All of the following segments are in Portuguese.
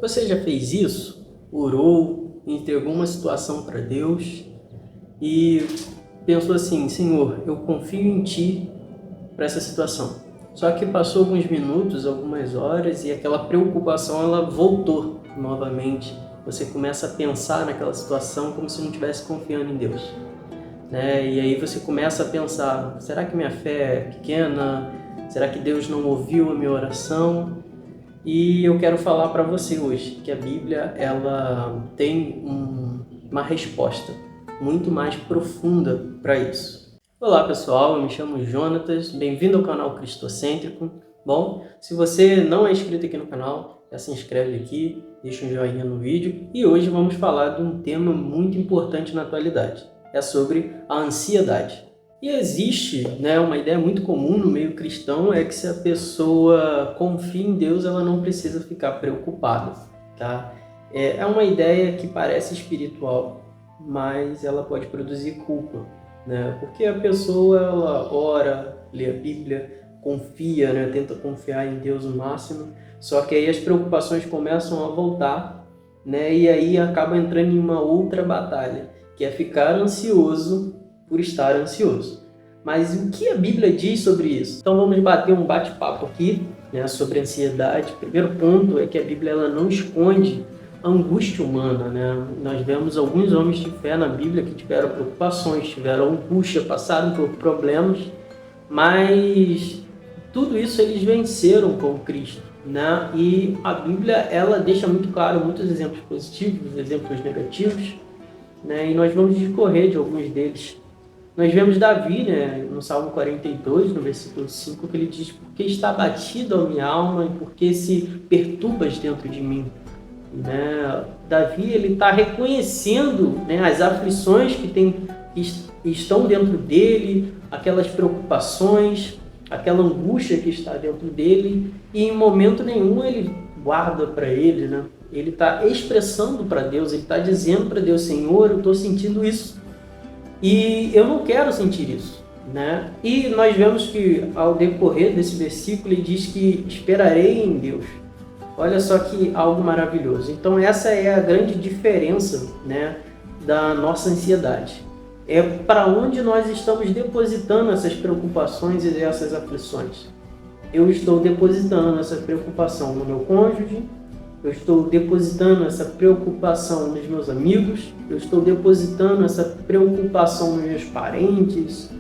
Você já fez isso? Orou, entregou uma situação para Deus e pensou assim: Senhor, eu confio em Ti para essa situação. Só que passou alguns minutos, algumas horas e aquela preocupação ela voltou novamente. Você começa a pensar naquela situação como se não estivesse confiando em Deus, né? E aí você começa a pensar: será que minha fé é pequena? Será que Deus não ouviu a minha oração? E eu quero falar para você hoje que a Bíblia ela tem uma resposta muito mais profunda para isso. Olá pessoal, eu me chamo Jonatas, bem-vindo ao canal Cristocêntrico. Bom, se você não é inscrito aqui no canal, já se inscreve aqui, deixa um joinha no vídeo e hoje vamos falar de um tema muito importante na atualidade. É sobre a ansiedade. E existe, né, uma ideia muito comum no meio cristão, é que se a pessoa confia em Deus, ela não precisa ficar preocupada, tá? É uma ideia que parece espiritual, mas ela pode produzir culpa, né? Porque a pessoa, ela ora, lê a Bíblia, confia, né, tenta confiar em Deus o máximo, só que aí as preocupações começam a voltar, né, e aí acaba entrando em uma outra batalha, que é ficar ansioso por estar ansioso. Mas o que a Bíblia diz sobre isso? Então vamos bater um bate-papo aqui, né, sobre ansiedade. O primeiro ponto é que a Bíblia ela não esconde a angústia humana, né? Nós vemos alguns homens de fé na Bíblia que tiveram preocupações, tiveram angústia, passaram por problemas, mas tudo isso eles venceram com Cristo, né? E a Bíblia ela deixa muito claro muitos exemplos positivos, exemplos negativos, né? E nós vamos discorrer de alguns deles. Nós vemos Davi, né, no Salmo 42, no versículo 5, que ele diz: porque está abatido a minha alma e porque se perturbas dentro de mim. Né? Davi ele está reconhecendo, né, as aflições que estão dentro dele, aquelas preocupações, aquela angústia que está dentro dele, e em momento nenhum ele guarda para ele, né? Ele está expressando para Deus, ele está dizendo para Deus: Senhor, eu estou sentindo isso. E eu não quero sentir isso, né? E nós vemos que ao decorrer desse versículo ele diz que esperarei em Deus. Olha só que algo maravilhoso. Então essa é a grande diferença, né, da nossa ansiedade. É para onde nós estamos depositando essas preocupações e essas aflições. Eu estou depositando essa preocupação no meu cônjuge, eu estou depositando essa preocupação nos meus amigos, eu estou depositando essa preocupação nos meus parentes,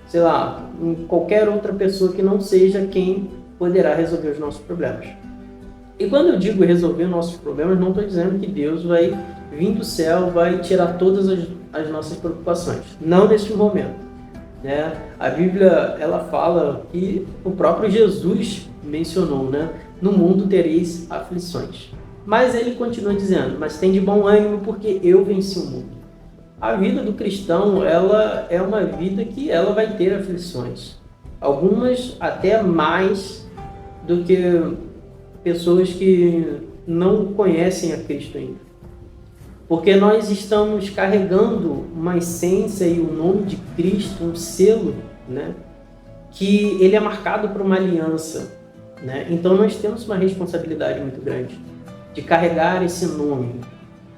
sei lá, em qualquer outra pessoa que não seja quem poderá resolver os nossos problemas. E quando eu digo resolver nossos problemas, não estou dizendo que Deus vai vir do céu, vai tirar todas as nossas preocupações. Não neste momento, né? A Bíblia ela fala que o próprio Jesus mencionou, né? No mundo tereis aflições. Mas ele continua dizendo: mas tem de bom ânimo porque eu venci o mundo. A vida do cristão, ela é uma vida que ela vai ter aflições. Algumas até mais do que pessoas que não conhecem a Cristo ainda. Porque nós estamos carregando uma essência e o nome de Cristo, um selo, né? Que ele é marcado por uma aliança, né? Então nós temos uma responsabilidade muito grande de carregar esse nome.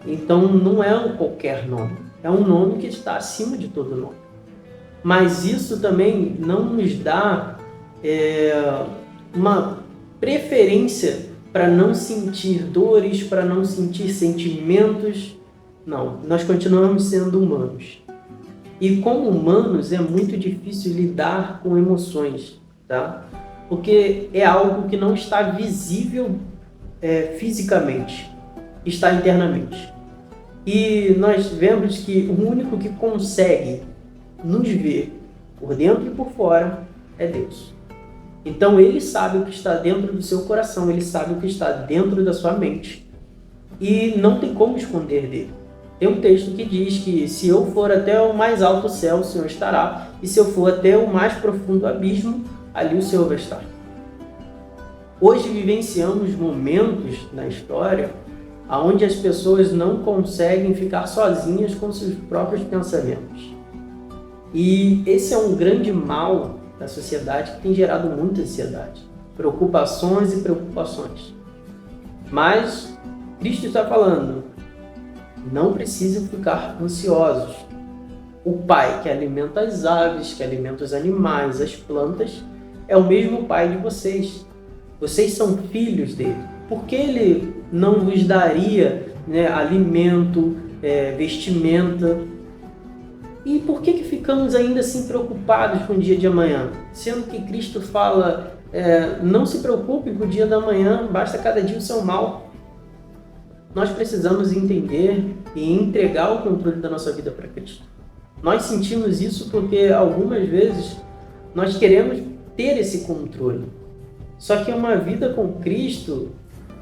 Então não é um qualquer nome, é um nome que está acima de todo nome. Mas isso também não nos dá uma preferência para não sentir dores, para não sentir sentimentos. Não, nós continuamos sendo humanos. E como humanos é muito difícil lidar com emoções, tá? Porque é algo que não está visível fisicamente, está internamente. E nós vemos que o único que consegue nos ver por dentro e por fora é Deus. Então ele sabe o que está dentro do seu coração, ele sabe o que está dentro da sua mente. E não tem como esconder dele. Tem um texto que diz que se eu for até o mais alto céu, o Senhor estará. E se eu for até o mais profundo abismo, ali o Senhor vai estar. Hoje vivenciamos momentos na história onde as pessoas não conseguem ficar sozinhas com seus próprios pensamentos. E esse é um grande mal da sociedade que tem gerado muita ansiedade, preocupações e preocupações. Mas Cristo está falando, não precisam ficar ansiosos. O Pai que alimenta as aves, que alimenta os animais, as plantas, é o mesmo Pai de vocês. Vocês são filhos dele. Por que ele não vos daria, alimento, vestimenta? E por que ficamos ainda assim preocupados com o dia de amanhã? Sendo que Cristo fala, não se preocupe com o dia da manhã, basta cada dia o seu mal. Nós precisamos entender e entregar o controle da nossa vida para Cristo. Nós sentimos isso porque algumas vezes nós queremos ter esse controle. Só que uma vida com Cristo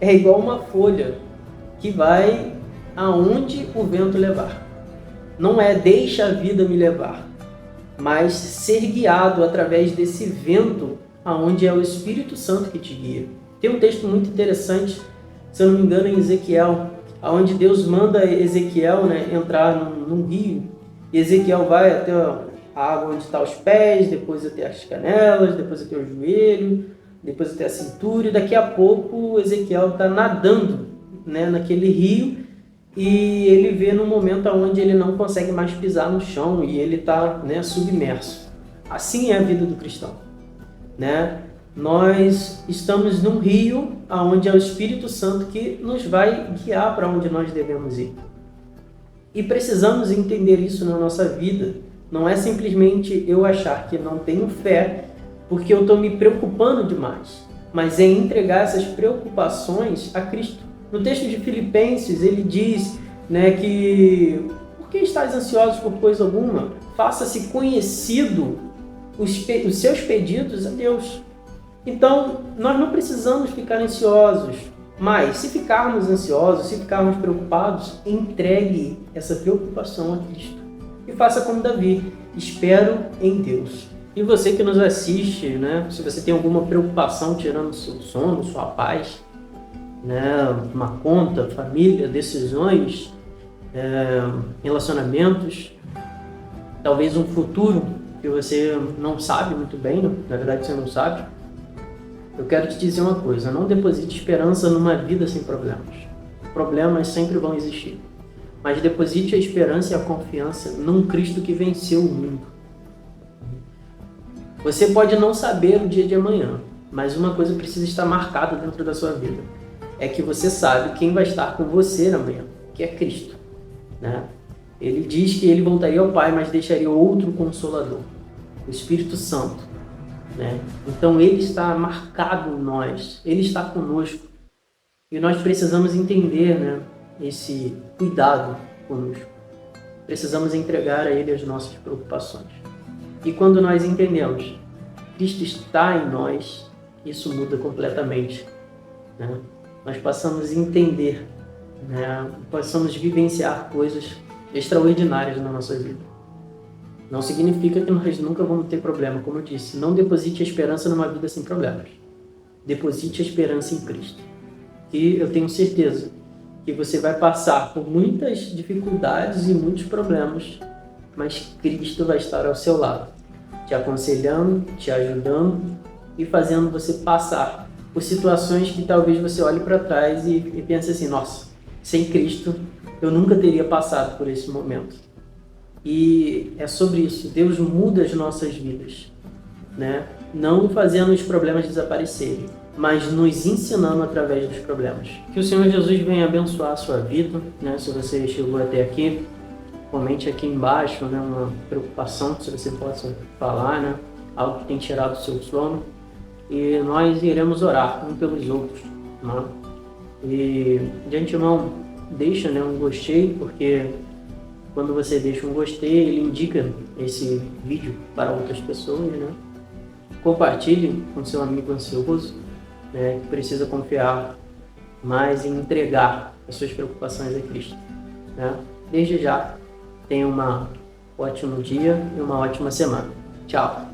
é igual uma folha que vai aonde o vento levar. Não é deixa a vida me levar, mas ser guiado através desse vento aonde é o Espírito Santo que te guia. Tem um texto muito interessante, se eu não me engano, em Ezequiel, onde Deus manda Ezequiel entrar num rio, e Ezequiel vai até a água onde estão os pés, depois até as canelas, depois até o joelho, depois até a cintura, e daqui a pouco Ezequiel está nadando naquele rio, e ele vê num momento onde ele não consegue mais pisar no chão, e ele está submerso. Assim é a vida do cristão. Nós estamos num rio onde é o Espírito Santo que nos vai guiar para onde nós devemos ir. E precisamos entender isso na nossa vida. Não é simplesmente eu achar que não tenho fé porque eu estou me preocupando demais, mas é entregar essas preocupações a Cristo. No texto de Filipenses, ele diz que por que estáis ansiosos por coisa alguma? Faça-se conhecido os seus pedidos a Deus. Então, nós não precisamos ficar ansiosos, mas se ficarmos ansiosos, se ficarmos preocupados, entregue essa preocupação a Cristo. E faça como Davi, espero em Deus. E você que nos assiste, se você tem alguma preocupação tirando seu sono, sua paz, uma conta, família, decisões, relacionamentos, talvez um futuro que você não sabe muito bem, na verdade você não sabe, eu quero te dizer uma coisa, não deposite esperança numa vida sem problemas. Problemas sempre vão existir, mas deposite a esperança e a confiança num Cristo que venceu o mundo. Você pode não saber o dia de amanhã, mas uma coisa precisa estar marcada dentro da sua vida, é que você sabe quem vai estar com você amanhã, que é Cristo. Ele diz que ele voltaria ao Pai, mas deixaria outro Consolador, o Espírito Santo. Então ele está marcado em nós, ele está conosco e nós precisamos entender esse cuidado conosco. Precisamos entregar a ele as nossas preocupações. E quando nós entendemos Cristo está em nós, isso muda completamente. Nós passamos a entender, passamos a vivenciar coisas extraordinárias na nossa vida. Não significa que nós nunca vamos ter problema, como eu disse. Não deposite a esperança numa vida sem problemas. Deposite a esperança em Cristo. E eu tenho certeza que você vai passar por muitas dificuldades e muitos problemas, mas Cristo vai estar ao seu lado, te aconselhando, te ajudando e fazendo você passar por situações que talvez você olhe para trás e pense assim, nossa, sem Cristo eu nunca teria passado por esse momento. E é sobre isso, Deus muda as nossas vidas, não fazendo os problemas desaparecerem, mas nos ensinando através dos problemas. Que o Senhor Jesus venha abençoar a sua vida, se você chegou até aqui, comente aqui embaixo, uma preocupação, se você possa falar, algo que tem tirado o seu sono, e nós iremos orar uns pelos outros. E de antemão, deixa um gostei, porque quando você deixa um gostei, ele indica esse vídeo para outras pessoas, Compartilhe com seu amigo ansioso, que precisa confiar mais em entregar as suas preocupações a Cristo, Desde já, tenha um ótimo dia e uma ótima semana. Tchau!